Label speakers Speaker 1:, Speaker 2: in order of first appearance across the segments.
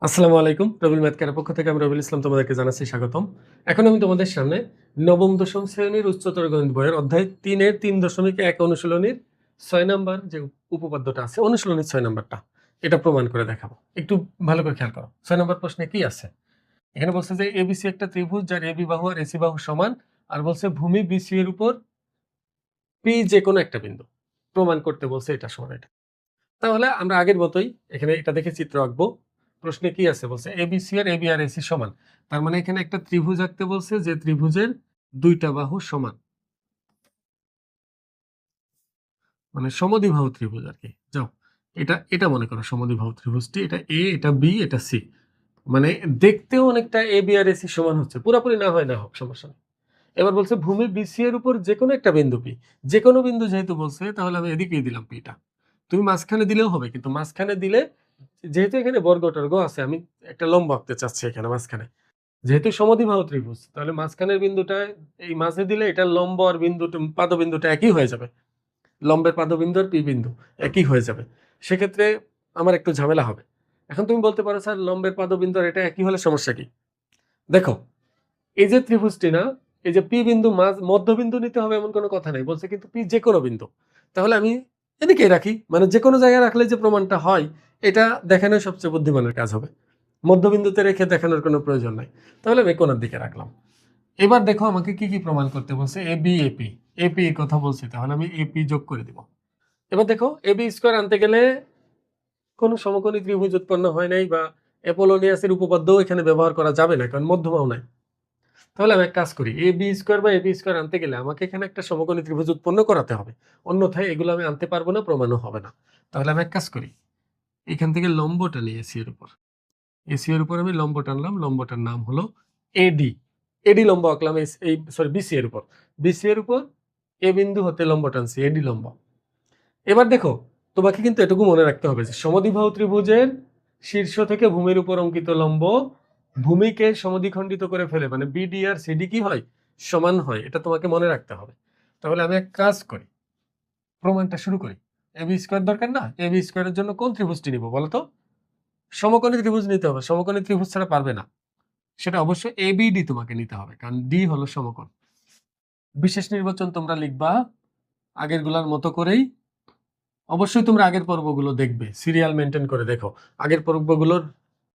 Speaker 1: আসসালামু আলাইকুম। রবিল ম্যাথকের পক্ষ থেকে আমি রবিল ইসলাম তোমাদেরকে জানাচ্ছি স্বাগতম। এখন আমি তোমাদের সামনে নবম দশম শ্রেণীর উচ্চতর গণিত বইয়ের অধ্যায় ৩ এর ৩.১ অনুশীলনীর ৬ নাম্বার যে উপপাদ্যটা আছে, অনুশীলনীর ৬ নাম্বারটা, এটা প্রমাণ করে দেখাবো। একটু ভালো করে খেয়াল করো। ৬ নাম্বার প্রশ্নে কি আছে? এখানে বলছে যে এবিসি একটা ত্রিভুজ যার এবি বাহু আর এসি বাহু সমান, আর বলছে ভূমি বিসি এর উপর পি যেকোনো একটা বিন্দু প্রমাণ করতে বলছে এটা সমান এটা। তাহলে আমরা আগের মতোই এখানে এটা দেখে চিত্র আঁকবো। প্রশ্নে কি আছে? বলছে এবিসি আর এবি আর এসি সমান। তার মানে এখানে একটা ত্রিভুজ আঁকতে বলছে যে ত্রিভুজের দুইটা বাহু সমান, মানে সমদ্বিবাহু ত্রিভুজ আর কি। যাও, এটা এটা মনে করো সমদ্বিবাহু ত্রিভুজটি, এটা এ, এটা বি, এটা সি। মানে দেখতেও অনেকটা এ বি আর এসি সমান হচ্ছে, পুরোপুরি না হয় না হোক, সমস্যা নেই। এবার বলছে ভূমি বিসি এর উপর যে কোনো একটা বিন্দু পি, যে কোনো বিন্দু যেহেতু বলছে তাহলে আমি এদিকেই দিলাম পিটা। তুমি মাঝখানে দিলেও হবে, কিন্তু মাঝখানে দিলে যেহেতু এখানে বর্গ টর্গ আছে, আমি একটা লম্ব আঁকতে চাচ্ছি এখানে মাঝখানে। যেহেতু সমদ্বিবাহু ত্রিভুজ, তাহলে মাঝখানের বিন্দুটা এই মাঝে দিলে এটা লম্ব আর বিন্দুটা পাদবিন্দুটা একই হয়ে যাবে। লম্বের পাদবিন্দু আর পি বিন্দু একই হয়ে যাবে। সেক্ষেত্রে আমার একটু ঝামেলা হবে। এখন তুমি বলতে পারো, স্যার লম্বের পাদবিন্দু আর এটা একই হলে সমস্যা কি? দেখো, এই যে ত্রিভুজটি না, এই যে পি বিন্দু মধ্যবিন্দু নিতে হবে এমন কোনো কথা নেই, বলছে কিন্তু পি যে কোনো বিন্দু। তাহলে আমি এদিকেই রাখি, মানে যে কোনো জায়গায় রাখলে যে প্রমাণটা হয়, এটা দেখানোই সবচেয়ে বুদ্ধিমানের কাজ হবে। মধ্যবিন্দুতে রেখে দেখানোর কোনো প্রয়োজন নাই। তাহলে আমি কোণের দিকে রাখলাম। এবার দেখো আমাকে কি কি প্রমাণ করতে বলছে। এ বি এপি, এপি এর কথা বলছে, তাহলে আমি এপি যোগ করে দিব। এবার দেখো, এবি স্কোয়ার আনতে গেলে কোনো সমকোণী ত্রিভুজ উৎপন্ন হয় নাই, বা অ্যাপোলোনিয়াসের উপপাদ্যও এখানে ব্যবহার করা যাবে না, কারণ মধ্যমাও নাই। তাহলে আমি এক কাজ করি, এ বি স্কোয়ার বা এ বি স্কোয়ার আনতে গেলে আমাকে এখানে একটা সমকোণী ত্রিভুজ উৎপন্ন করাতে হবে, অন্যথায় এগুলো আমি আনতে পারবো না, প্রমাণও হবে না। তাহলে আমি এক কাজ করি, এখান থেকে লম্বটা নিই এসি এর উপর। এসি এর উপর আমি লম্ব টানলাম, লম্বটার নাম হলো এডি। এডি লম্ব আঁকলাম এই সরি বিসি এর উপর। বিসি এর উপর এ বিন্দু হতে লম্ব টানছি, এডি লম্ব। এবার দেখো, তোমাকে কিন্তু এটুকু মনে রাখতে হবে যে সমদ্বিবাহু ত্রিভুজের শীর্ষ থেকে ভূমির উপর অঙ্কিত লম্ব ভূমিকে সমদ্বিখণ্ডিত করে ফেলে, মানে বিডি আর সিডি কি হয়? সমান হয়। এটা তোমাকে মনে রাখতে হবে। তাহলে আমি এক কাজ করি, প্রমাণটা শুরু করি। এবি স্কোয়ার দরকার না? এবি স্কোয়ারের জন্য কোন ত্রিভুজটি নিব বলো তো? সমকোণী ত্রিভুজ নিতে হবে। সমকোণী ত্রিভুজ ছাড়া পারবে না। সেটা অবশ্যই এবিডি তোমাকে নিতে হবে, কারণ ডি হলো সমকোণ। বিশেষ নির্বাচন তোমরা লিখবা আগের গুলার মতো করেই। অবশ্যই তোমরা আগের পর্বগুলো দেখবে, সিরিয়াল মেনটেন করে দেখো। আগের পর্বগুলোর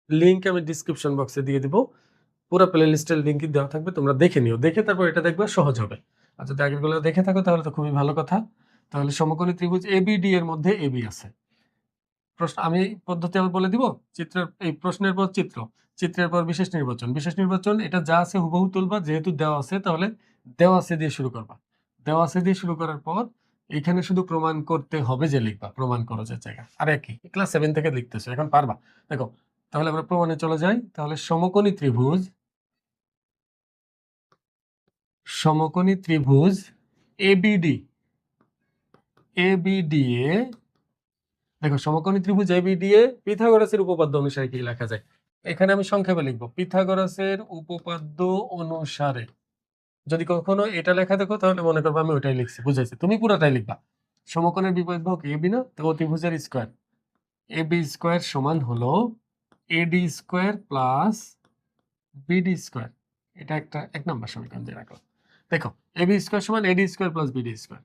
Speaker 1: লিংক আমি ডিসক্রিপশন বক্সে দিয়ে দিব। পুরো প্লে লিস্টের লিঙ্কই দেওয়া থাকবে, তোমরা দেখে নিও। দেখে তারপর এটা দেখবে, সহজ হবে। আর যদি আগেরগুলো দেখে থাকো তাহলে তো খুবই ভালো কথা। তাহলে সমকোণী ত্রিভুজ এবিডি এর মধ্যে এবি আছে। প্রশ্ন আমি পদ্ধতি আবার বলে দিব। চিত্রের এই প্রশ্নের পর চিত্র, চিত্রের পর বিশেষ নির্বাচন, বিশেষ নির্বাচন, এটা যা আছে হুবহু তুলবা। যেহেতু দেওয়া আছে, তাহলে দেওয়া আছে দিয়ে শুরু করবা। দেওয়া আছে দিয়ে শুরু করার পর এখানে শুধু প্রমাণ করতে হবে যে লিখবা, প্রমাণ করো যে জায়গা। আর একই ক্লাস 7 থেকে লিখতেছো, এখন পারবা। দেখো, তাহলে আমরা প্রমাণে চলে যাই। তাহলে সমকোণী ত্রিভুজ, সমকোণী ত্রিভুজ এবিডি, এবিডি এ, দেখো সমকোণী ত্রিভুজ এবিডি এ পিথাগোরাসের উপপাদ্য অনুসারে কি লেখা যায়? এখানে আমি সংক্ষেপে লিখবো, পিথাগোরাসের উপপাদ্য অনুসারে। যদি কখনো এটা লেখা দেখো তাহলে মনে করবো আমি ওইটাই লিখছি, বুঝাইছি। তুমি পুরোটাই লিখবা। সমকোণের বিপরীত বাহু এবি না, তো ত্রিভুজের স্কোয়ার এবি স্কোয়ার সমান হলো এডি স্কোয়ার প্লাস বিডি স্কোয়ার। এটা একটা 1 নম্বর সমীকরণ দিয়ে রাখলাম। দেখো, এবি স্কোয়ার সমান AD square plus BD square.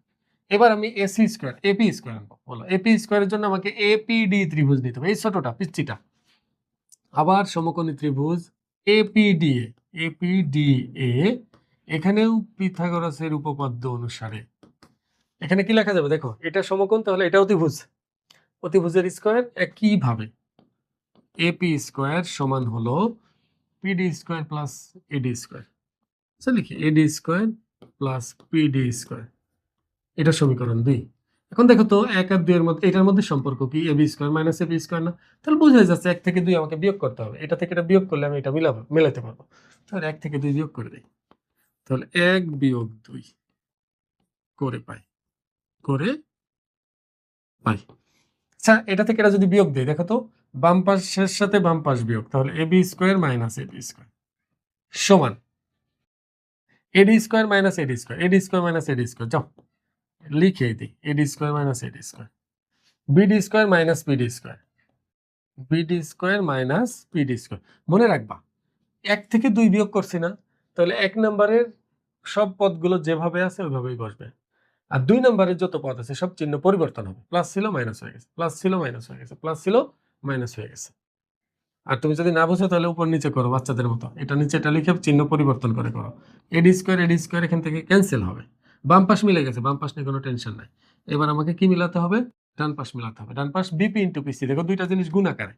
Speaker 1: এবার আমি এসি স্কোয়ার এপি স্কোয়ার আনবো। বলো, এপি স্কোয়ারের জন্য আমাকে এপিডি ত্রিভুজ নিতে হবে, এই ছোটটা পিচ্চিটা। আবার সমকোণী ত্রিভুজ এপিডিএ, এপিডিএ এখানেও পিথাগোরাসের উপপাদ্য অনুসারে। এখানে কি লেখা যাবে? দেখো, এটা সমকোণ, তাহলে এটা অতিভুজ, অতিভুজের স্কোয়ার। একইভাবে এপি স্কোয়ার সমান হলো PD square plus AD square. লিখি AD square plus PD square. এটা সমীকরণ 2। এখন দেখো তো 1 আর 2 এর মধ্যে, এটার মধ্যে সম্পর্ক কি? AB square minus AB square না? তাহলে বোঝাই যাচ্ছে 1 থেকে 2 আমাকে বিয়োগ করতে হবে। এটা থেকে এটা বিয়োগ করলে আমি এটা মেলাতে পারবো। তাহলে 1 থেকে 2 বিয়োগ করে দেই। তাহলে 1 বিয়োগ 2 করে পাই, করে পাই। আচ্ছা, এটা থেকে এটা যদি বিয়োগ দেই, দেখো তো বাম পাশের সাথে বাম পাশ বিয়োগ, তাহলে AB square minus AB square সমান AD square minus AD square, AD square minus AD square. যাও লিখে দিই, AD square minus AD square, BD square minus BD square. BD square minus PD square. মনে রাখবা 1 থেকে 2 বিয়োগ করছি না, তাহলে 1 নম্বরের সব পদগুলো যেভাবে আছে ওইভাবেই বসবে। আর 2 নম্বরের যত পদ আছে সব চিহ্ন পরিবর্তন হবে। প্লাস ছিল মাইনাস হয়ে গেছে, প্লাস ছিল মাইনাস হয়ে গেছে, প্লাস ছিল মাইনাস হয়ে গেছে। আর তুমি যদি না বুঝো তাহলে উপর নিচে করো বাচ্চাদের মতো। এটা নিচে এটা লিখে চিহ্ন পরিবর্তন করে করো। এডি স্কোয়ার এখান থেকে ক্যান্সেল হবে। বাম পাশ মিলে গেছে, বাম পাশ নিয়ে কোনো টেনশন নাই। এবার আমাকে কি মিলাতে হবে? ডান পাশ মিলাতে হবে। ডান পাশ বিপি ইন্টু পিসি। দেখো দুইটা জিনিস গুণ আকারে।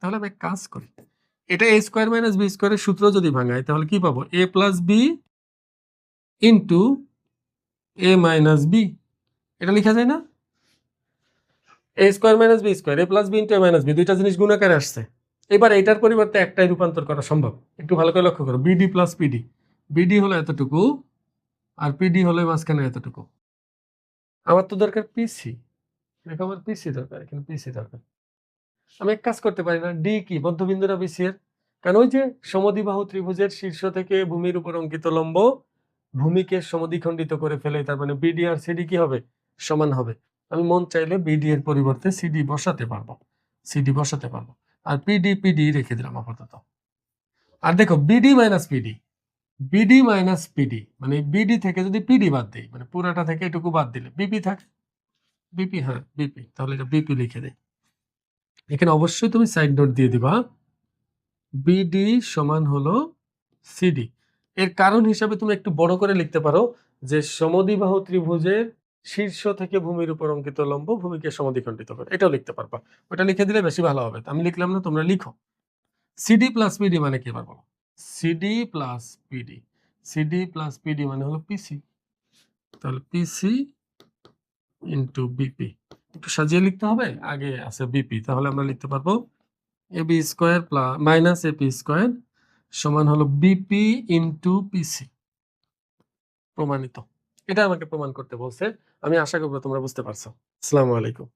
Speaker 1: তাহলে আমি এক কাজ করি, এটা এ স্কোয়ার মাইনাস বি স্কোয়ারের সূত্র যদি ভাঙাই তাহলে কি পাবো? এ প্লাস বি ইন্টু এ মাইনাস বি। এটা লেখা যায় না? এ স্কোয়ার মাইনাস বি স্কোয়ার, এ প্লাস বি ইন্টু এ মাইনাস বি, দুইটা জিনিস গুণ আকারে আসছে। এবার এইটার পরিবর্তে একটাই রূপান্তর করা সম্ভব। একটু ভালো করে লক্ষ্য করো, বিডি প্লাস পিডি। বিডি হলো এতটুকু আর পিডি হলো মাঝখানে এতটুকু। আমার তো দরকার পিসি। দেখো আমার পিসি দরকার, এখানে পিসি দরকার। আমি এক কাজ করতে পারি না, ডি কি মধ্যবিন্দুটা পিসি এর? কারণ ওই যে সমদ্বিবাহু ত্রিভুজের শীর্ষ থেকে ভূমির উপর অঙ্কিত লম্ব ভূমিকে সমদ্বিখণ্ডিত করে ফেলে, তার মানে বিডি আর সিডি কি হবে? সমান হবে। আমি মন চাইলে বিডি এর পরিবর্তে সিডি বসাতে পারবো, সিডি বসাতে পারবো। আর পিডি পিডি রেখে দিলাম আপাতত। আর দেখো BD minus PD, BD minus PD মানে বিডি থেকে যদি পিডি বাদ দেই, মানে পুরাটা থেকে এটুকু বাদ দিলে বিপি থাকে। বিপি, হ্যাঁ বিপি, তাহলে এটা বিপি লিখে দেই। এখানে অবশ্যই তুমি সাইড নোট দিয়ে দিবা, বিডি সমান হলো সিডি। এর কারণ হিসাবে তুমি একটু বড় করে লিখতে পারো যে সমদ্বিবাহু ত্রিভুজের শীর্ষ থেকে ভূমির উপর অঙ্কিত লম্ব ভূমিকে সমদ্বিখণ্ডিত করে, এটাও লিখতে পারবা। ওটা লিখে দিলে বেশি ভালো হবে। আমি লিখলাম না, তোমরা লিখো। সিডি প্লাস পিডি মানে কি এবার বলো? CD plus PD, CD plus PD মানে হলো পিসি। তাহলে পিসি ইন্টু বিপি। একটু সাজিয়ে লিখতে হবে, আগে আছে বিপি। তাহলে আমরা লিখতে পারবো AB square plus minus AP square সমান হলো বিপি ইন্টু পিসি। প্রমাণিত। এটা আমাকে প্রমাণ করতে বলছে। আমি আশা করবো তোমরা বুঝতে পারছো। আসসালামু আলাইকুম।